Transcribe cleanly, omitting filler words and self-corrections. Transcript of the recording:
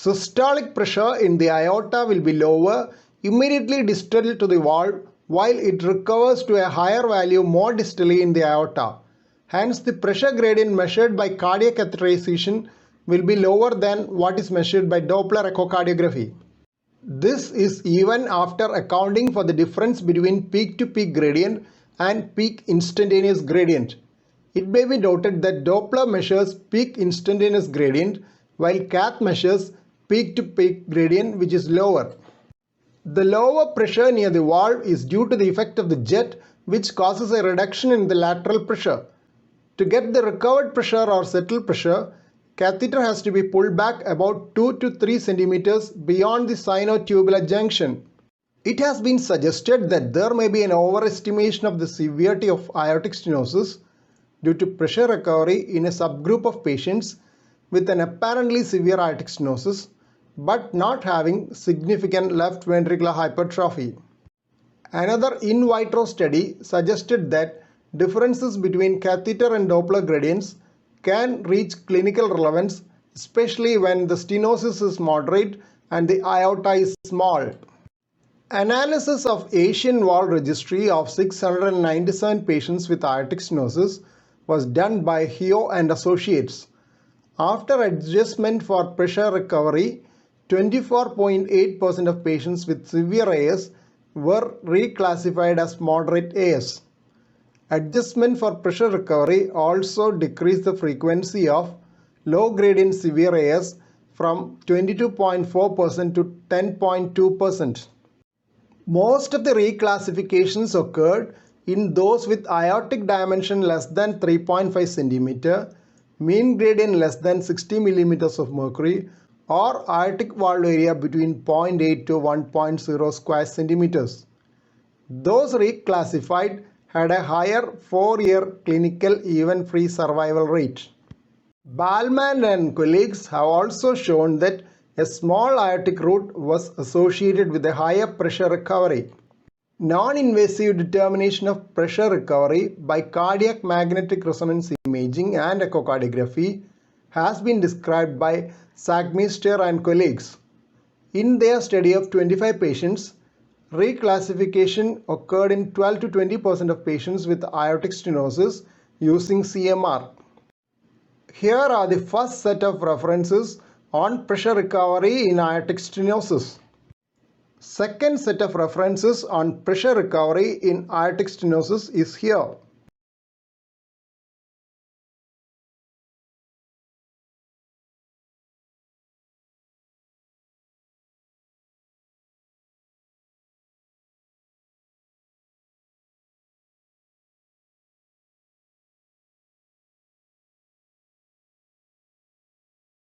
Systolic pressure in the aorta will be lower immediately distal to the valve, while it recovers to a higher value more distally in the aorta. Hence, the pressure gradient measured by cardiac catheterization will be lower than what is measured by Doppler echocardiography. This is even after accounting for the difference between peak-to-peak gradient and peak instantaneous gradient. It may be noted that Doppler measures peak instantaneous gradient while cath measures peak-to-peak gradient, which is lower. The lower pressure near the valve is due to the effect of the jet, which causes a reduction in the lateral pressure. To get the recovered pressure or settled pressure, catheter has to be pulled back about 2 to 3 centimeters beyond the sinotubular junction. It has been suggested that there may be an overestimation of the severity of aortic stenosis due to pressure recovery in a subgroup of patients with an apparently severe aortic stenosis but not having significant left ventricular hypertrophy. Another in vitro study suggested that differences between catheter and Doppler gradients can reach clinical relevance, especially when the stenosis is moderate and the aorta is small. Analysis of Asian Valve Registry of 697 patients with aortic stenosis was done by Heo and Associates. After adjustment for pressure recovery, 24.8% of patients with severe AS were reclassified as moderate AS. Adjustment for pressure recovery also decreased the frequency of low gradient severe AS from 22.4% to 10.2%. Most of the reclassifications occurred in those with aortic dimension less than 3.5 cm, mean gradient less than 60 mm of mercury, or aortic valve area between 0.8 to 1.0 square centimeters. Those reclassified had a higher 4-year clinical event-free survival rate. Ballman and colleagues have also shown that a small aortic root was associated with a higher pressure recovery. Non-invasive determination of pressure recovery by cardiac magnetic resonance imaging and echocardiography has been described by Sackmeister and colleagues. In their study of 25 patients, reclassification occurred in 12 to 20% of patients with aortic stenosis using CMR. Here are the first set of references on pressure recovery in aortic stenosis. Second set of references on pressure recovery in aortic stenosis is here.